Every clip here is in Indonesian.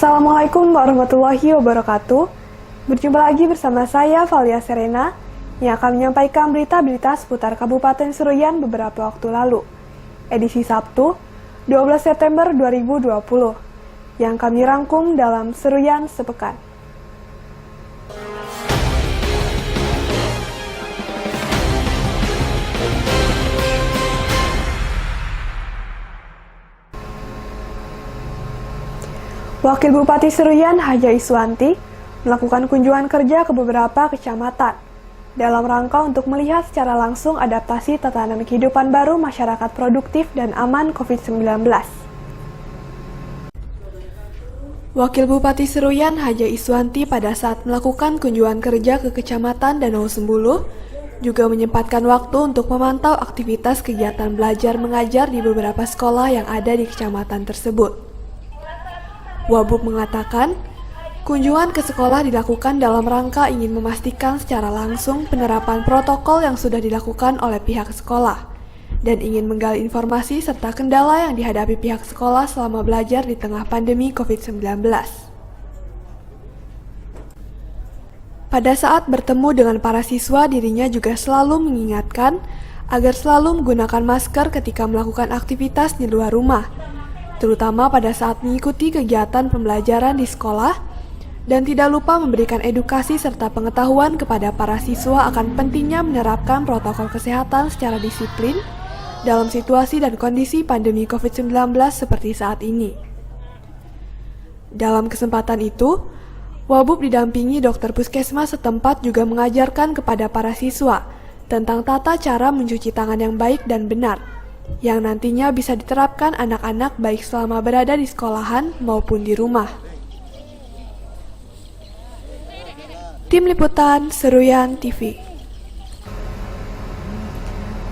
Assalamualaikum warahmatullahi wabarakatuh. Berjumpa lagi bersama saya Valia Serena yang akan menyampaikan berita-berita seputar Kabupaten Seruyan beberapa waktu lalu. Edisi Sabtu, 12 September 2020 yang kami rangkum dalam Seruyan Sepekan. Wakil Bupati Seruyan Haja Iswanti melakukan kunjungan kerja ke beberapa kecamatan dalam rangka untuk melihat secara langsung adaptasi tatanan kehidupan baru masyarakat produktif dan aman COVID-19. Wakil Bupati Seruyan Haja Iswanti pada saat melakukan kunjungan kerja ke Kecamatan Danau Sembulu juga menyempatkan waktu untuk memantau aktivitas kegiatan belajar mengajar di beberapa sekolah yang ada di kecamatan tersebut. Wabub mengatakan, kunjungan ke sekolah dilakukan dalam rangka ingin memastikan secara langsung penerapan protokol yang sudah dilakukan oleh pihak sekolah dan ingin menggali informasi serta kendala yang dihadapi pihak sekolah selama belajar di tengah pandemi COVID-19. Pada saat bertemu dengan para siswa, dirinya juga selalu mengingatkan agar selalu menggunakan masker ketika melakukan aktivitas di luar rumah, terutama pada saat mengikuti kegiatan pembelajaran di sekolah, dan tidak lupa memberikan edukasi serta pengetahuan kepada para siswa akan pentingnya menerapkan protokol kesehatan secara disiplin dalam situasi dan kondisi pandemi COVID-19 seperti saat ini. Dalam kesempatan itu, Wabub didampingi dokter puskesmas setempat juga mengajarkan kepada para siswa tentang tata cara mencuci tangan yang baik dan benar, yang nantinya bisa diterapkan anak-anak baik selama berada di sekolahan maupun di rumah. Tim Liputan Seruyan TV.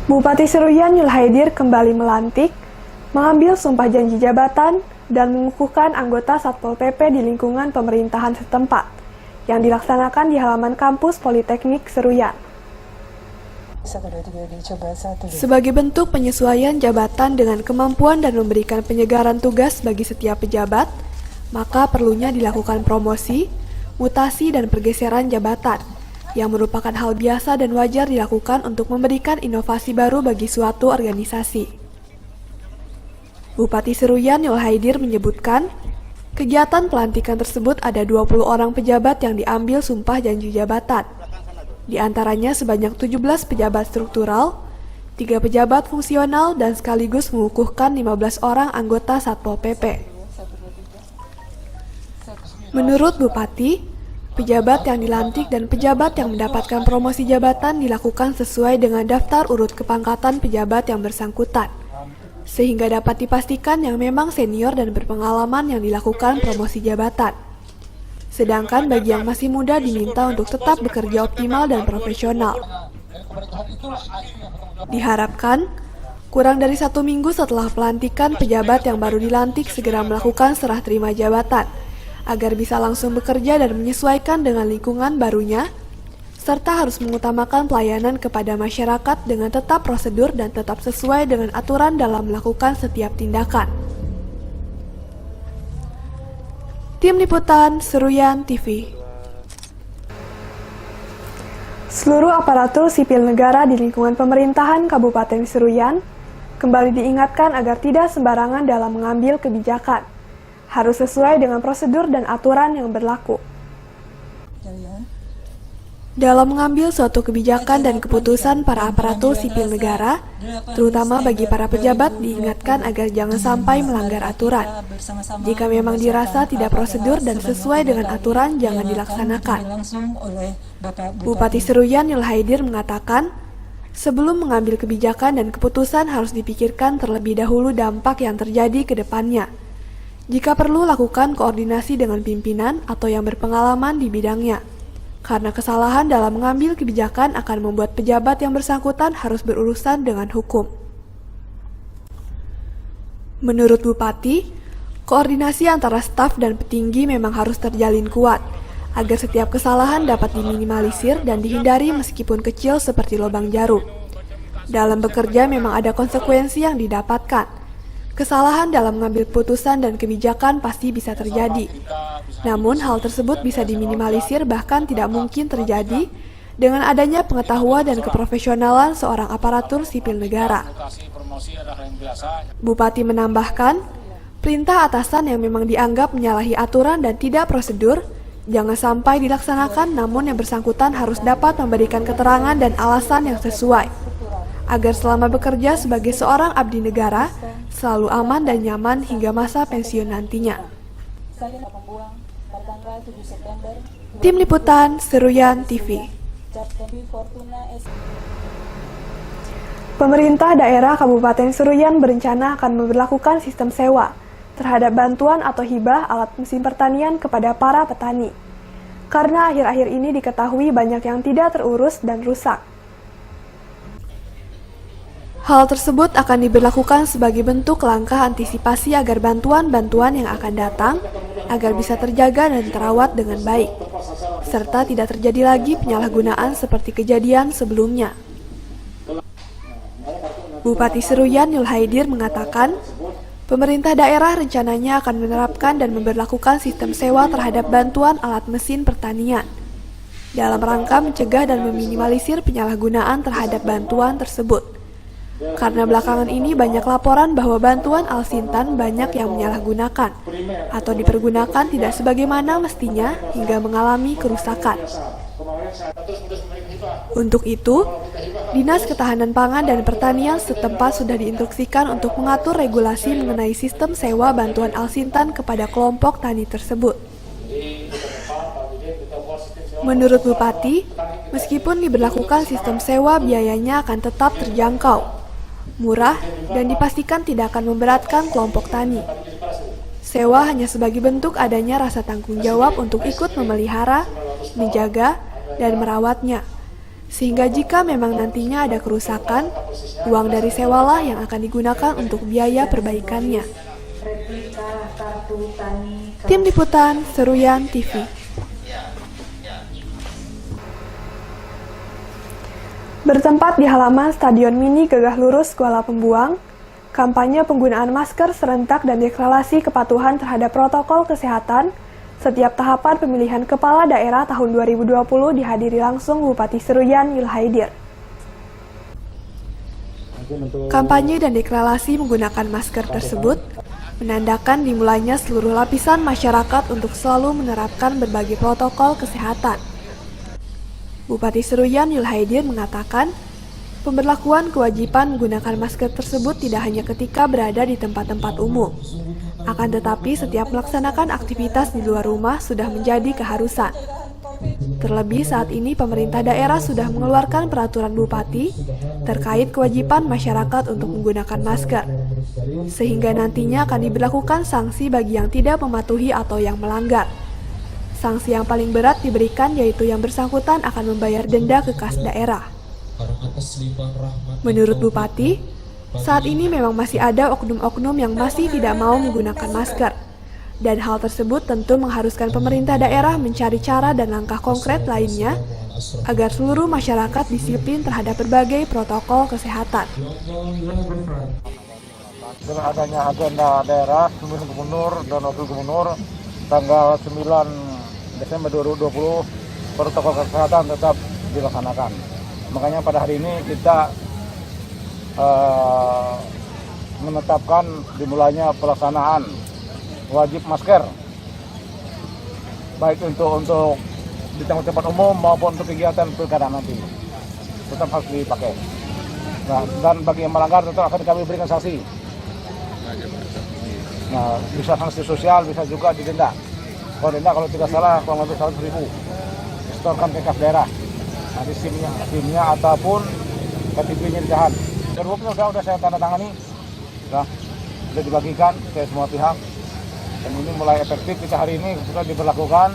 Bupati Seruyan Yul Haidir kembali melantik, mengambil sumpah janji jabatan, dan mengukuhkan anggota Satpol PP di lingkungan pemerintahan setempat, yang dilaksanakan di halaman kampus Politeknik Seruyan. Sebagai bentuk penyesuaian jabatan dengan kemampuan dan memberikan penyegaran tugas bagi setiap pejabat, maka perlunya dilakukan promosi, mutasi, dan pergeseran jabatan, yang merupakan hal biasa dan wajar dilakukan untuk memberikan inovasi baru bagi suatu organisasi. Bupati Seruyan Yul Haidir menyebutkan, kegiatan pelantikan tersebut ada 20 orang pejabat yang diambil sumpah janji jabatan. Di antaranya sebanyak 17 pejabat struktural, 3 pejabat fungsional, dan sekaligus mengukuhkan 15 orang anggota Satpol PP. Menurut Bupati, pejabat yang dilantik dan pejabat yang mendapatkan promosi jabatan dilakukan sesuai dengan daftar urut kepangkatan pejabat yang bersangkutan, sehingga dapat dipastikan yang memang senior dan berpengalaman yang dilakukan promosi jabatan. Sedangkan bagi yang masih muda diminta untuk tetap bekerja optimal dan profesional. Diharapkan, kurang dari 1 minggu setelah pelantikan, pejabat yang baru dilantik segera melakukan serah terima jabatan, agar bisa langsung bekerja dan menyesuaikan dengan lingkungan barunya, serta harus mengutamakan pelayanan kepada masyarakat dengan tetap prosedur dan tetap sesuai dengan aturan dalam melakukan setiap tindakan. Tim Liputan Seruyan TV. Seluruh aparatur sipil negara di lingkungan pemerintahan Kabupaten Seruyan kembali diingatkan agar tidak sembarangan dalam mengambil kebijakan. Harus sesuai dengan prosedur dan aturan yang berlaku. Dalam mengambil suatu kebijakan dan keputusan, para aparatur sipil negara, terutama bagi para pejabat, diingatkan agar jangan sampai melanggar aturan. Jika memang dirasa tidak prosedur dan sesuai dengan aturan, jangan dilaksanakan. Bupati Seruyan Yul Haidir mengatakan, sebelum mengambil kebijakan dan keputusan harus dipikirkan terlebih dahulu dampak yang terjadi ke depannya. Jika perlu, lakukan koordinasi dengan pimpinan atau yang berpengalaman di bidangnya. Karena kesalahan dalam mengambil kebijakan akan membuat pejabat yang bersangkutan harus berurusan dengan hukum. Menurut Bupati, koordinasi antara staf dan petinggi memang harus terjalin kuat, agar setiap kesalahan dapat diminimalisir dan dihindari meskipun kecil seperti lubang jarum. Dalam bekerja memang ada konsekuensi yang didapatkan. Kesalahan dalam mengambil putusan dan kebijakan pasti bisa terjadi. Namun hal tersebut bisa diminimalisir bahkan tidak mungkin terjadi dengan adanya pengetahuan dan keprofesionalan seorang aparatur sipil negara. Bupati menambahkan, perintah atasan yang memang dianggap menyalahi aturan dan tidak prosedur jangan sampai dilaksanakan, namun yang bersangkutan harus dapat memberikan keterangan dan alasan yang sesuai, agar selama bekerja sebagai seorang abdi negara selalu aman dan nyaman hingga masa pensiun nantinya. Tim Liputan Seruyan TV. Pemerintah daerah Kabupaten Seruyan berencana akan memberlakukan sistem sewa terhadap bantuan atau hibah alat mesin pertanian kepada para petani. Karena akhir-akhir ini diketahui banyak yang tidak terurus dan rusak. Hal tersebut akan diberlakukan sebagai bentuk langkah antisipasi agar bantuan-bantuan yang akan datang agar bisa terjaga dan terawat dengan baik, serta tidak terjadi lagi penyalahgunaan seperti kejadian sebelumnya. Bupati Seruyan Yulhaidir mengatakan, pemerintah daerah rencananya akan menerapkan dan memberlakukan sistem sewa terhadap bantuan alat mesin pertanian, dalam rangka mencegah dan meminimalisir penyalahgunaan terhadap bantuan tersebut. Karena belakangan ini banyak laporan bahwa bantuan Alsintan banyak yang menyalahgunakan atau dipergunakan tidak sebagaimana mestinya hingga mengalami kerusakan. Untuk itu, Dinas Ketahanan Pangan dan Pertanian setempat sudah diinstruksikan untuk mengatur regulasi mengenai sistem sewa bantuan Alsintan kepada kelompok tani tersebut. Menurut Bupati, meskipun diberlakukan sistem sewa, biayanya akan tetap terjangkau, murah, dan dipastikan tidak akan memberatkan kelompok tani. Sewa hanya sebagai bentuk adanya rasa tanggung jawab untuk ikut memelihara, menjaga, dan merawatnya. Sehingga jika memang nantinya ada kerusakan, uang dari sewalah yang akan digunakan untuk biaya perbaikannya. Tim Liputan Seruyan TV. Bertempat di halaman Stadion Mini Gagah Lurus Kuala Pembuang, kampanye penggunaan masker serentak dan deklarasi kepatuhan terhadap protokol kesehatan setiap tahapan pemilihan kepala daerah tahun 2020 dihadiri langsung Bupati Seruyan Yulhaidir. Kampanye dan deklarasi menggunakan masker tersebut menandakan dimulainya seluruh lapisan masyarakat untuk selalu menerapkan berbagai protokol kesehatan. Bupati Seruyan Yulhaidir mengatakan, pemberlakuan kewajiban menggunakan masker tersebut tidak hanya ketika berada di tempat-tempat umum, akan tetapi setiap melaksanakan aktivitas di luar rumah sudah menjadi keharusan. Terlebih saat ini pemerintah daerah sudah mengeluarkan peraturan Bupati terkait kewajiban masyarakat untuk menggunakan masker, sehingga nantinya akan diberlakukan sanksi bagi yang tidak mematuhi atau yang melanggar. Sanksi yang paling berat diberikan yaitu yang bersangkutan akan membayar denda ke kas daerah. Menurut Bupati, saat ini memang masih ada oknum-oknum yang masih tidak mau menggunakan masker. Dan hal tersebut tentu mengharuskan pemerintah daerah mencari cara dan langkah konkret lainnya agar seluruh masyarakat disiplin terhadap berbagai protokol kesehatan. Dengan adanya agenda daerah, pemilihan gubernur dan wakil gubernur tanggal 9 Desember 2020, protokol kesehatan tetap dilaksanakan. Makanya pada hari ini kita menetapkan dimulainya pelaksanaan wajib masker, baik untuk di tempat-tempat umum maupun untuk kegiatan pilkada nanti, tetap harus dipakai. Nah, dan bagi yang melanggar tetap akan kami berikan sanksi. Nah, bisa sanksi sosial, bisa juga didenda. Kalau denda kalau tidak salah kurang lebih 100.000, setorkan ke kas daerah. Nanti SIM-nya ataupun KTP-nya ditahan. Keruapnya sudah saya tanda tangani, sudah dibagikan ke semua pihak. Dan ini mulai efektif kita hari ini sudah diberlakukan.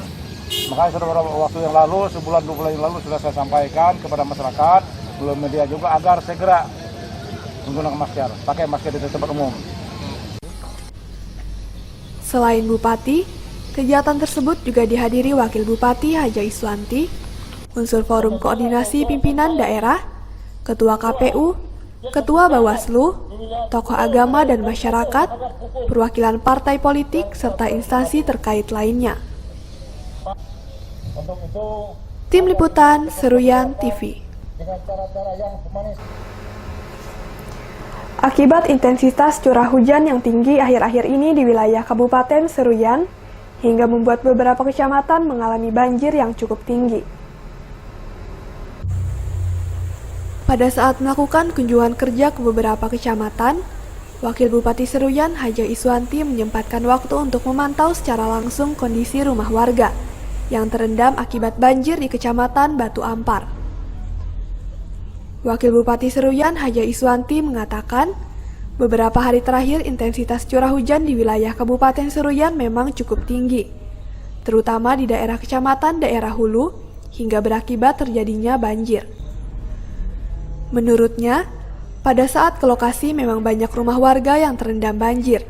Makanya sudah beberapa waktu yang lalu, sebulan 2 bulan yang lalu sudah saya sampaikan kepada masyarakat, belum media juga agar segera menggunakan masker, pakai masker di tempat umum. Selain Bupati, kegiatan tersebut juga dihadiri Wakil Bupati Haja Iswanti, unsur Forum Koordinasi Pimpinan Daerah, Ketua KPU, Ketua Bawaslu, tokoh agama dan masyarakat, perwakilan partai politik, serta instansi terkait lainnya. Tim Liputan Seruyan TV. Akibat intensitas curah hujan yang tinggi akhir-akhir ini di wilayah Kabupaten Seruyan, hingga membuat beberapa kecamatan mengalami banjir yang cukup tinggi. Pada saat melakukan kunjungan kerja ke beberapa kecamatan, Wakil Bupati Seruyan Haja Iswanti menyempatkan waktu untuk memantau secara langsung kondisi rumah warga yang terendam akibat banjir di Kecamatan Batu Ampar. Wakil Bupati Seruyan Haja Iswanti mengatakan, beberapa hari terakhir intensitas curah hujan di wilayah Kabupaten Seruyan memang cukup tinggi, terutama di daerah kecamatan daerah hulu hingga berakibat terjadinya banjir. Menurutnya, pada saat ke lokasi memang banyak rumah warga yang terendam banjir,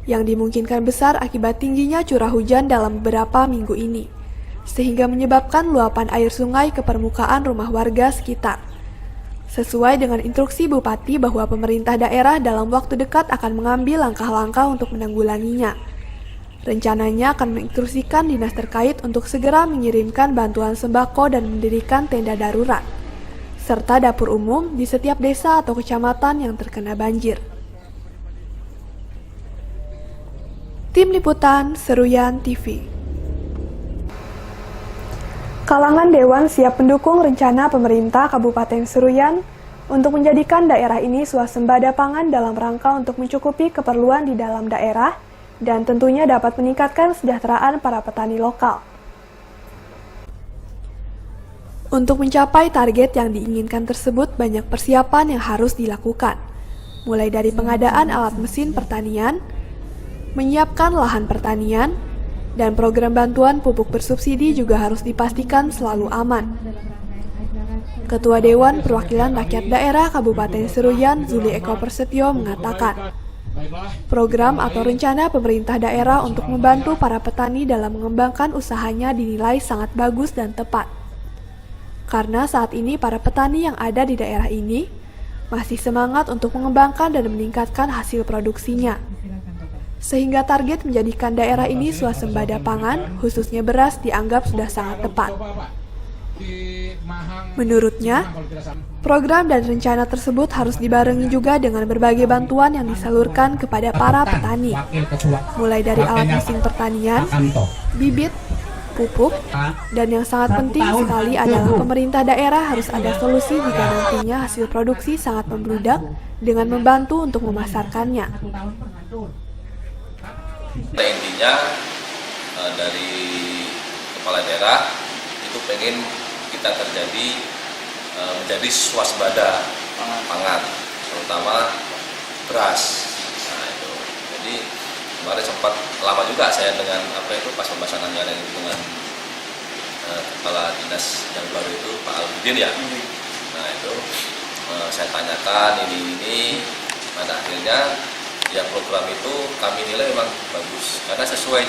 yang dimungkinkan besar akibat tingginya curah hujan dalam beberapa minggu ini, sehingga menyebabkan luapan air sungai ke permukaan rumah warga sekitar. Sesuai dengan instruksi Bupati bahwa pemerintah daerah dalam waktu dekat akan mengambil langkah-langkah untuk menanggulanginya. Rencananya akan menginstruksikan dinas terkait untuk segera mengirimkan bantuan sembako dan mendirikan tenda darurat, serta dapur umum di setiap desa atau kecamatan yang terkena banjir. Tim Liputan Seruyan TV. Kalangan Dewan siap mendukung rencana pemerintah Kabupaten Seruyan untuk menjadikan daerah ini swasembada pangan dalam rangka untuk mencukupi keperluan di dalam daerah dan tentunya dapat meningkatkan kesejahteraan para petani lokal. Untuk mencapai target yang diinginkan tersebut, banyak persiapan yang harus dilakukan, mulai dari pengadaan alat mesin pertanian, menyiapkan lahan pertanian, dan program bantuan pupuk bersubsidi juga harus dipastikan selalu aman. Ketua Dewan Perwakilan Rakyat Daerah Kabupaten Seruyan, Zuli Eko Persetio mengatakan, program atau rencana pemerintah daerah untuk membantu para petani dalam mengembangkan usahanya dinilai sangat bagus dan tepat. Karena saat ini para petani yang ada di daerah ini masih semangat untuk mengembangkan dan meningkatkan hasil produksinya, sehingga target menjadikan daerah ini swasembada pangan, khususnya beras, dianggap sudah sangat tepat. Menurutnya, program dan rencana tersebut harus dibarengi juga dengan berbagai bantuan yang disalurkan kepada para petani, mulai dari alat mesin pertanian, bibit, pupuk, dan yang sangat penting sekali adalah pemerintah daerah harus ada solusi jika nantinya hasil produksi sangat membludak dengan membantu untuk memasarkannya. Intinya dari kepala daerah itu pengen kita menjadi swasembada pangan, terutama beras. Nah itu, jadi kemarin sempat lama juga saya dengan pas pembahasan anggaran itu dengan kepala dinas yang baru itu Pak Albudin ya. Nah itu saya tanyakan ini pada akhirnya ya program itu kami nilai memang bagus karena sesuai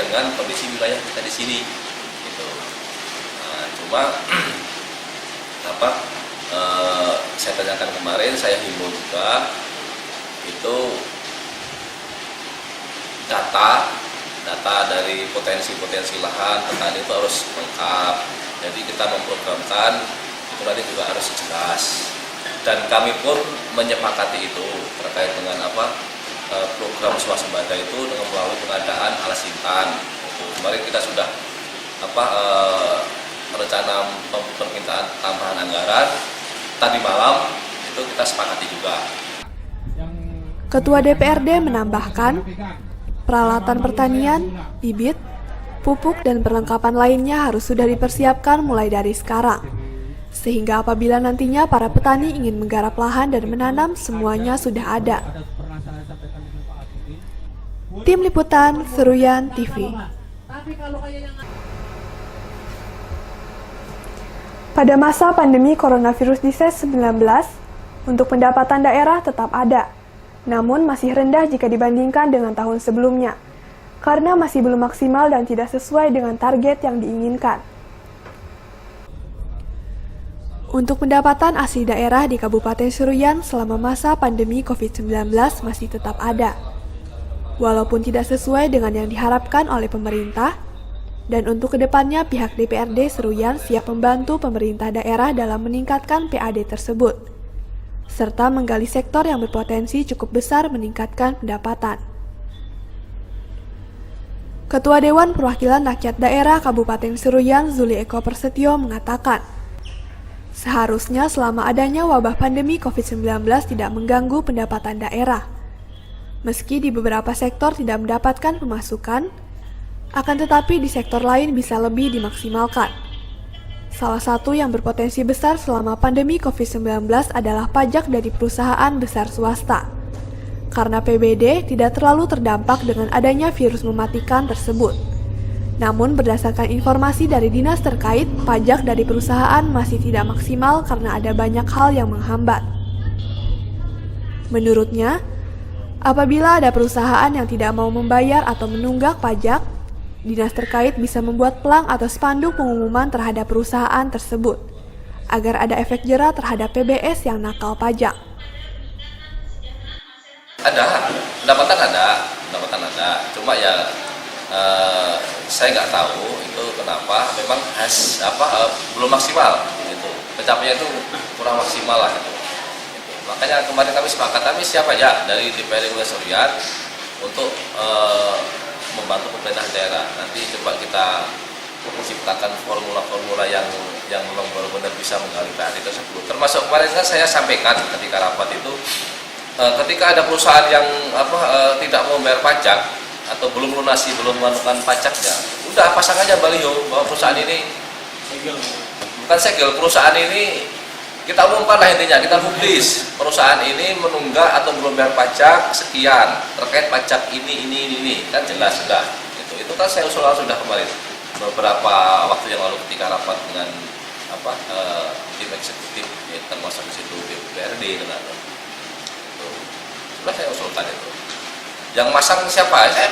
dengan kondisi wilayah kita di sini gitu. Nah, cuma saya tanyakan kemarin, saya himbau juga itu data dari potensi lahan petani itu harus lengkap. Jadi kita memprogramkan itu nanti juga harus jelas. Dan kami pun menyepakati itu terkait dengan program swasembada itu dengan melalui pengadaan alas simpan. Kemarin kita sudah rencana permintaan tambahan anggaran. Tadi malam itu kita sepakati juga. Ketua DPRD menambahkan, peralatan pertanian, bibit, pupuk, dan perlengkapan lainnya harus sudah dipersiapkan mulai dari sekarang. Sehingga apabila nantinya para petani ingin menggarap lahan dan menanam, semuanya sudah ada. Tim Liputan Seruyan TV. Pada masa pandemi coronavirus disease-19, untuk pendapatan daerah tetap ada, namun masih rendah jika dibandingkan dengan tahun sebelumnya, karena masih belum maksimal dan tidak sesuai dengan target yang diinginkan. Untuk pendapatan asli daerah di Kabupaten Seruyan selama masa pandemi COVID-19 masih tetap ada. Walaupun tidak sesuai dengan yang diharapkan oleh pemerintah, dan untuk kedepannya pihak DPRD Seruyan siap membantu pemerintah daerah dalam meningkatkan PAD tersebut, serta menggali sektor yang berpotensi cukup besar meningkatkan pendapatan. Ketua Dewan Perwakilan Rakyat Daerah Kabupaten Seruyan Zuli Eko Prasetyo mengatakan, seharusnya selama adanya wabah pandemi COVID-19 tidak mengganggu pendapatan daerah. Meski di beberapa sektor tidak mendapatkan pemasukan, akan tetapi di sektor lain bisa lebih dimaksimalkan. Salah satu yang berpotensi besar selama pandemi COVID-19 adalah pajak dari perusahaan besar swasta, karena PBD tidak terlalu terdampak dengan adanya virus mematikan tersebut. Namun berdasarkan informasi dari dinas terkait, pajak dari perusahaan masih tidak maksimal karena ada banyak hal yang menghambat. Menurutnya, apabila ada perusahaan yang tidak mau membayar atau menunggak pajak, dinas terkait bisa membuat pelang atau spanduk pengumuman terhadap perusahaan tersebut, agar ada efek jera terhadap PBS yang nakal pajak. Ada, pendapatan ada. Cuma ya saya nggak tahu itu kenapa memang belum maksimal gitu. Pencapaiannya itu kurang maksimal lah gitu. Makanya kemarin kami siap aja dari DPRD Seruyan untuk membantu pemerintah daerah. Nanti coba kita menciptakan formula-formula yang memang benar-benar bisa menggali PAD tersebut. Termasuk kemarin saya sampaikan ketika rapat itu, ketika ada perusahaan yang tidak mau bayar pajak atau belum melakukan pajaknya, udah pasang aja baliho bahwa perusahaan ini bukan segel, perusahaan ini kita umumkan lah, intinya kita publis perusahaan ini menunggak atau belum bayar pajak sekian terkait pajak ini kan jelas sudah itu kan saya usul sudah kemarin beberapa waktu yang lalu ketika rapat dengan tim eksekutif ya, termasuk di situ DPRD dengan itu sudah saya usulkan itu. Yang masang siapa? Saya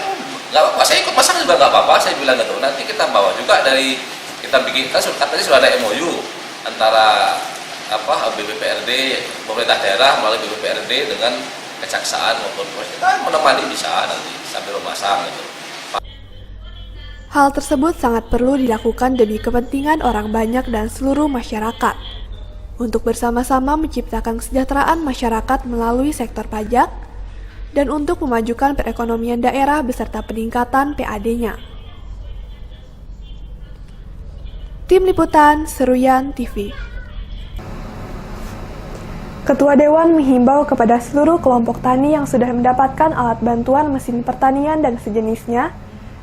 nggak apa-apa, saya ikut masang juga nggak apa-apa, saya bilang gitu. Nanti kita bawa juga kita bikin, katanya sudah ada MOU antara BPPRD, pemerintah daerah melalui BPPRD dengan kejaksaan maupun polisi. Kita menemani bisa nanti sambil memasang gitu. Hal tersebut sangat perlu dilakukan demi kepentingan orang banyak dan seluruh masyarakat, untuk bersama-sama menciptakan kesejahteraan masyarakat melalui sektor pajak, dan untuk memajukan perekonomian daerah beserta peningkatan PAD-nya. Tim Liputan Seruyan TV. Ketua Dewan menghimbau kepada seluruh kelompok tani yang sudah mendapatkan alat bantuan mesin pertanian dan sejenisnya,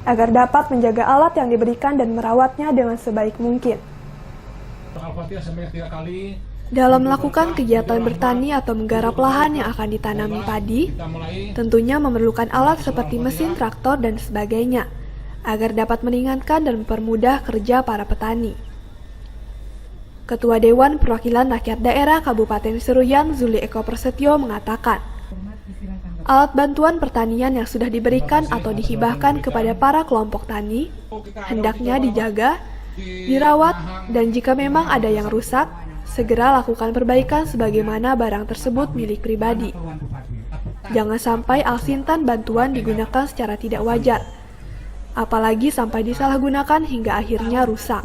agar dapat menjaga alat yang diberikan dan merawatnya dengan sebaik mungkin. Dalam melakukan kegiatan bertani atau menggarap lahan yang akan ditanami padi, tentunya memerlukan alat seperti mesin traktor dan sebagainya, agar dapat meringankan dan mempermudah kerja para petani. Ketua Dewan Perwakilan Rakyat Daerah Kabupaten Seruyan Zuli Eko Prasetyo mengatakan, alat bantuan pertanian yang sudah diberikan atau dihibahkan kepada para kelompok tani, hendaknya dijaga, dirawat, dan jika memang ada yang rusak, segera lakukan perbaikan sebagaimana barang tersebut milik pribadi. Jangan sampai alsintan bantuan digunakan secara tidak wajar, apalagi sampai disalahgunakan hingga akhirnya rusak.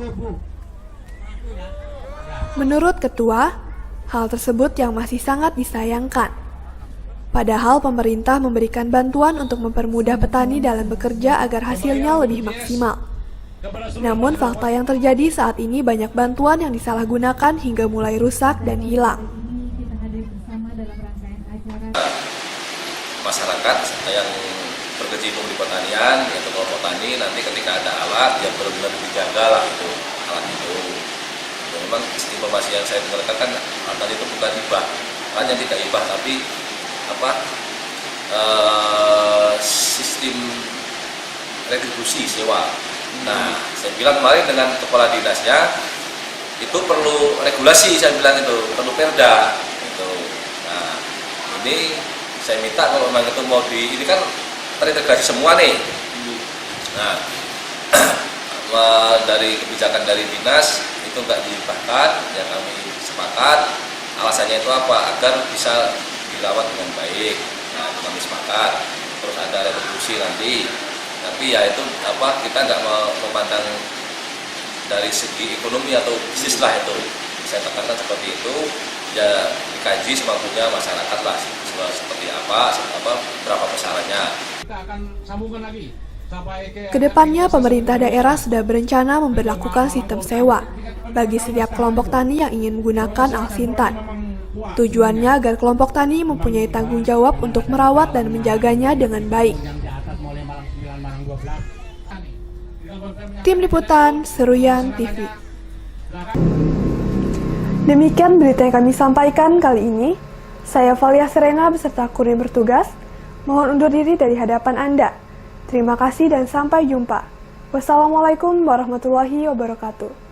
Menurut Ketua, hal tersebut yang masih sangat disayangkan. Padahal pemerintah memberikan bantuan untuk mempermudah petani dalam bekerja agar hasilnya lebih maksimal. Namun fakta yang terjadi saat ini banyak bantuan yang disalahgunakan hingga mulai rusak dan hilang. Masyarakat yang berkecimpung di pertanian, yaitu kelompok tani, nanti ketika ada alat yang benar-benar dijaga lah itu alat itu. Dan memang informasi yang saya dengarkan kan alat itu bukan hibah, hanya tidak hibah tapi sistem retribusi sewa. Nah, saya bilang kemarin dengan kepala dinasnya itu perlu regulasi, saya bilang itu perlu perda itu. Nah, ini saya minta kalau memang itu mau ini kan terintegrasi semua nih. Nah, dari kebijakan dari dinas itu nggak dilimpahkan, ya kami sepakat. Alasannya itu apa? Agar bisa dirawat dengan baik. Nah, itu kami sepakat. Terus ada retribusi nanti. Tapi ya itu apa? Kita nggak memandang dari segi ekonomi atau bisnis lah itu. Saya tekankan seperti itu. Ya dikaji semampunya masyarakat lah. Seperti apa berapa besarannya. Kita akan sambungkan lagi. Kedepannya, pemerintah daerah sudah berencana memberlakukan sistem sewa bagi setiap kelompok tani yang ingin menggunakan Al-Sintan. Tujuannya agar kelompok tani mempunyai tanggung jawab untuk merawat dan menjaganya dengan baik. Tim Liputan Seruyan TV. Demikian berita yang kami sampaikan kali ini. Saya Valia Serena beserta kru yang bertugas mohon undur diri dari hadapan Anda. Terima kasih dan sampai jumpa. Wassalamualaikum warahmatullahi wabarakatuh.